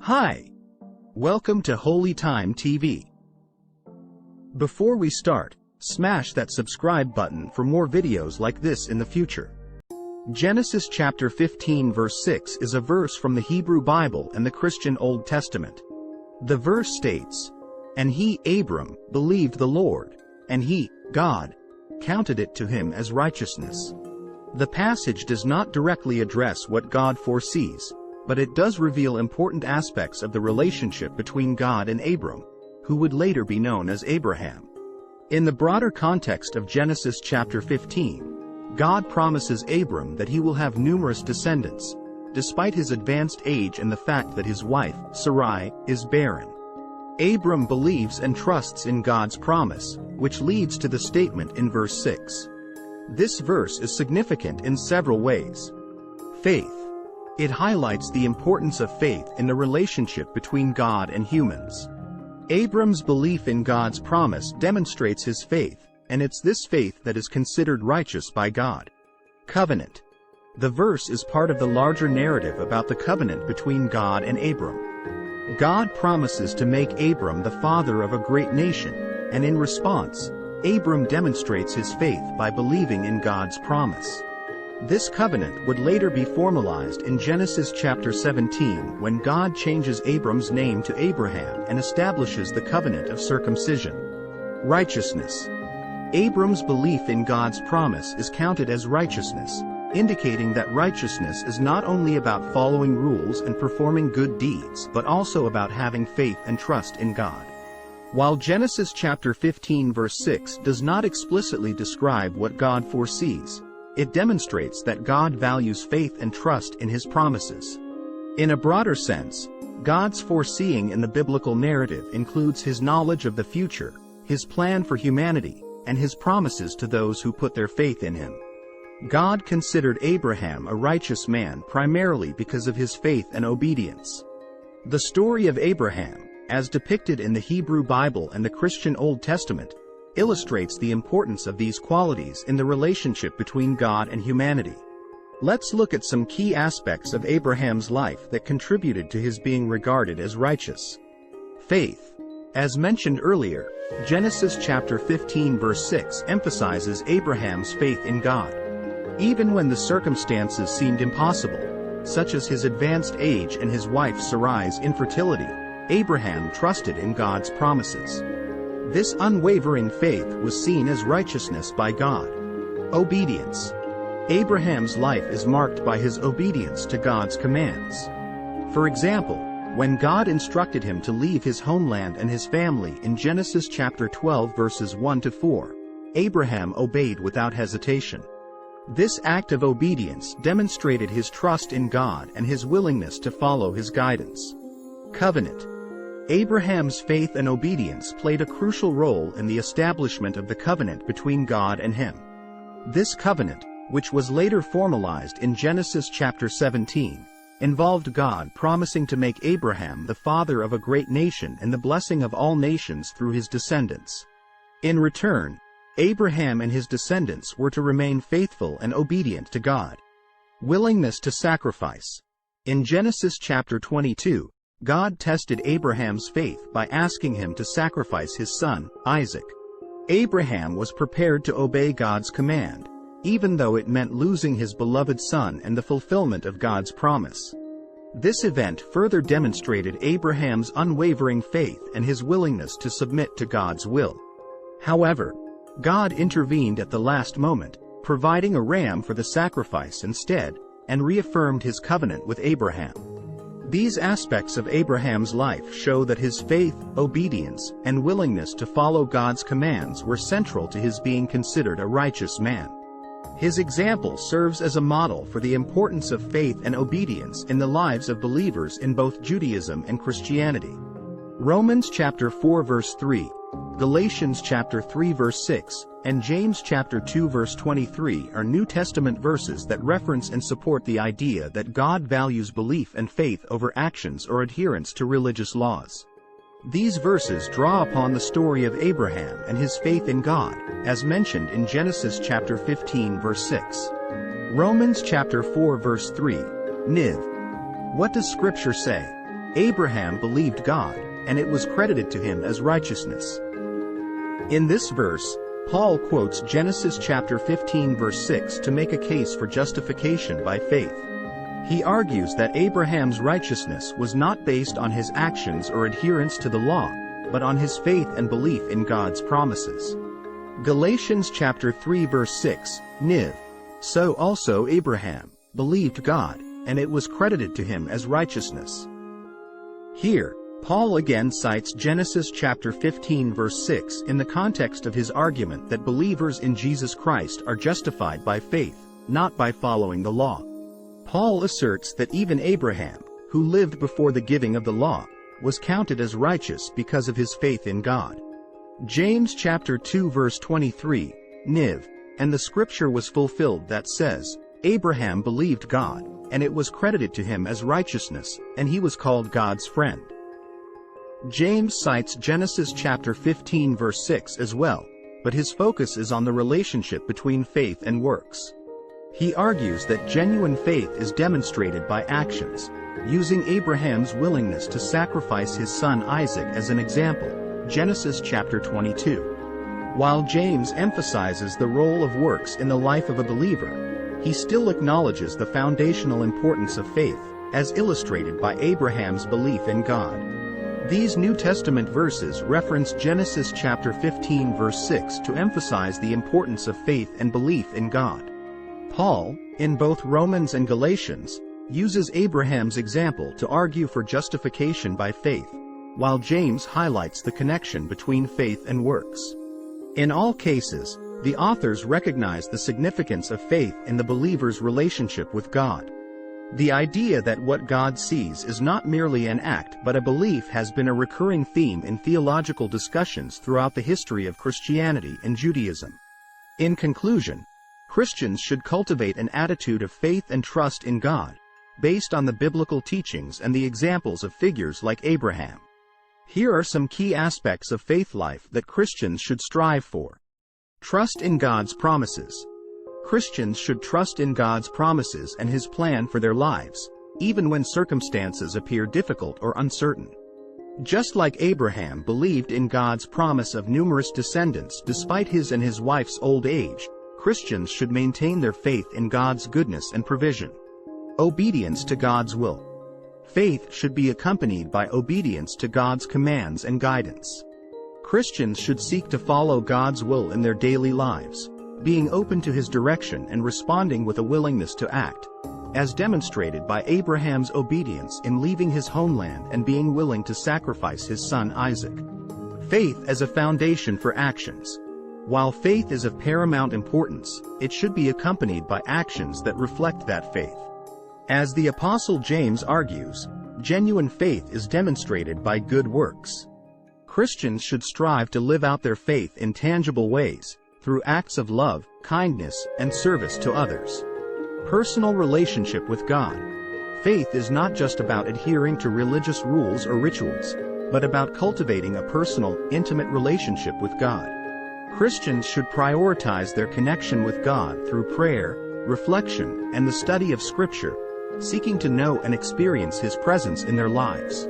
Hi! Welcome to Holy Time TV. Before we start, smash that subscribe button for more videos like this in the future. Genesis chapter 15 verse 6 is a verse from the Hebrew Bible and the Christian Old Testament. The verse states, "And he, Abram, believed the Lord, and he, God, counted it to him as righteousness." The passage does not directly address what God foresees, but it does reveal important aspects of the relationship between God and Abram, who would later be known as Abraham. In the broader context of Genesis chapter 15, God promises Abram that he will have numerous descendants, despite his advanced age and the fact that his wife, Sarai, is barren. Abram believes and trusts in God's promise, which leads to the statement in verse 6. This verse is significant in several ways. Faith. It highlights the importance of faith in the relationship between God and humans. Abram's belief in God's promise demonstrates his faith, and it's this faith that is considered righteous by God. Covenant. The verse is part of the larger narrative about the covenant between God and Abram. God promises to make Abram the father of a great nation, and in response, Abram demonstrates his faith by believing in God's promise. This covenant would later be formalized in Genesis chapter 17 when God changes Abram's name to Abraham and establishes the covenant of circumcision. Righteousness. Abram's belief in God's promise is counted as righteousness, indicating that righteousness is not only about following rules and performing good deeds but also about having faith and trust in God. While Genesis chapter 15 verse 6 does not explicitly describe what God foresees, it demonstrates that God values faith and trust in his promises. In a broader sense, God's foreseeing in the biblical narrative includes his knowledge of the future, his plan for humanity, and his promises to those who put their faith in him. God considered Abraham a righteous man primarily because of his faith and obedience. The story of Abraham, as depicted in the Hebrew Bible and the Christian Old Testament, illustrates the importance of these qualities in the relationship between God and humanity. Let's look at some key aspects of Abraham's life that contributed to his being regarded as righteous. Faith. As mentioned earlier, Genesis chapter 15 verse 6 emphasizes Abraham's faith in God. Even when the circumstances seemed impossible, such as his advanced age and his wife Sarai's infertility, Abraham trusted in God's promises. This unwavering faith was seen as righteousness by God. Obedience. Abraham's life is marked by his obedience to God's commands. For example, when God instructed him to leave his homeland and his family in Genesis chapter 12 verses 1 to 4, Abraham obeyed without hesitation. This act of obedience demonstrated his trust in God and his willingness to follow his guidance. Covenant. Abraham's faith and obedience played a crucial role in the establishment of the covenant between God and him. This covenant, which was later formalized in Genesis chapter 17, involved God promising to make Abraham the father of a great nation and the blessing of all nations through his descendants. In return, Abraham and his descendants were to remain faithful and obedient to God. Willingness to sacrifice. In Genesis chapter 22, God tested Abraham's faith by asking him to sacrifice his son, Isaac. Abraham was prepared to obey God's command, even though it meant losing his beloved son and the fulfillment of God's promise. This event further demonstrated Abraham's unwavering faith and his willingness to submit to God's will. However, God intervened at the last moment, providing a ram for the sacrifice instead, and reaffirmed his covenant with Abraham. These aspects of Abraham's life show that his faith, obedience, and willingness to follow God's commands were central to his being considered a righteous man. His example serves as a model for the importance of faith and obedience in the lives of believers in both Judaism and Christianity. Romans chapter 4 verse 3, Galatians chapter 3 verse 6, and James chapter 2 verse 23 are New Testament verses that reference and support the idea that God values belief and faith over actions or adherence to religious laws. These verses draw upon the story of Abraham and his faith in God, as mentioned in Genesis chapter 15 verse 6. Romans chapter 4 verse 3, Niv. What does Scripture say? Abraham believed God, and it was credited to him as righteousness. In this verse, Paul quotes Genesis chapter 15 verse 6 to make a case for justification by faith. He argues that Abraham's righteousness was not based on his actions or adherence to the law, but on his faith and belief in God's promises. Galatians chapter 3 verse 6, Niv. So also Abraham believed God, and it was credited to him as righteousness. Here, Paul again cites Genesis chapter 15 verse 6 in the context of his argument that believers in Jesus Christ are justified by faith, not by following the law. Paul asserts that even Abraham, who lived before the giving of the law, was counted as righteous because of his faith in God. James chapter 2 verse 23, Niv. And the scripture was fulfilled that says, Abraham believed God, and it was credited to him as righteousness, and he was called God's friend. James cites Genesis chapter 15 verse 6 as well, but his focus is on the relationship between faith and works. He argues that genuine faith is demonstrated by actions, using Abraham's willingness to sacrifice his son Isaac as an example, Genesis chapter 22. While James emphasizes the role of works in the life of a believer, he still acknowledges the foundational importance of faith, as illustrated by Abraham's belief in God. These New Testament verses reference Genesis chapter 15 verse 6 to emphasize the importance of faith and belief in God. Paul, in both Romans and Galatians, uses Abraham's example to argue for justification by faith, while James highlights the connection between faith and works. In all cases, the authors recognize the significance of faith in the believer's relationship with God. The idea that what God sees is not merely an act but a belief has been a recurring theme in theological discussions throughout the history of Christianity and Judaism. In conclusion, Christians should cultivate an attitude of faith and trust in God, based on the biblical teachings and the examples of figures like Abraham. Here are some key aspects of faith life that Christians should strive for. Trust in God's promises. Christians should trust in God's promises and His plan for their lives, even when circumstances appear difficult or uncertain. Just like Abraham believed in God's promise of numerous descendants despite his and his wife's old age, Christians should maintain their faith in God's goodness and provision. Obedience to God's will. Faith should be accompanied by obedience to God's commands and guidance. Christians should seek to follow God's will in their daily lives, being open to His direction and responding with a willingness to act, as demonstrated by Abraham's obedience in leaving his homeland and being willing to sacrifice his son Isaac. Faith as a foundation for actions. While faith is of paramount importance, it should be accompanied by actions that reflect that faith. As the Apostle James argues, genuine faith is demonstrated by good works. Christians should strive to live out their faith in tangible ways, through acts of love, kindness, and service to others. Personal relationship with God. Faith is not just about adhering to religious rules or rituals, but about cultivating a personal, intimate relationship with God. Christians should prioritize their connection with God through prayer, reflection, and the study of Scripture, seeking to know and experience His presence in their lives.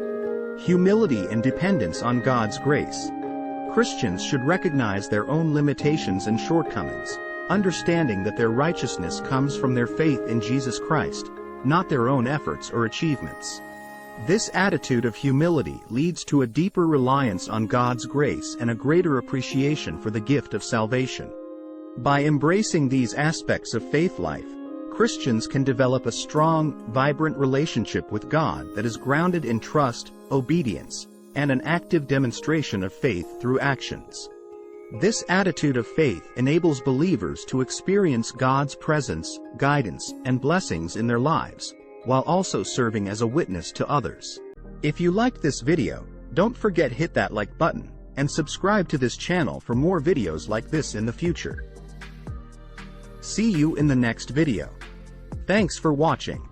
Humility and dependence on God's grace. Christians should recognize their own limitations and shortcomings, understanding that their righteousness comes from their faith in Jesus Christ, not their own efforts or achievements. This attitude of humility leads to a deeper reliance on God's grace and a greater appreciation for the gift of salvation. By embracing these aspects of faith life, Christians can develop a strong, vibrant relationship with God that is grounded in trust, obedience, and an active demonstration of faith through actions. This attitude of faith enables believers to experience God's presence, guidance, and blessings in their lives, while also serving as a witness to others. If you liked this video, don't forget hit that like button, and subscribe to this channel for more videos like this in the future. See you in the next video. Thanks for watching.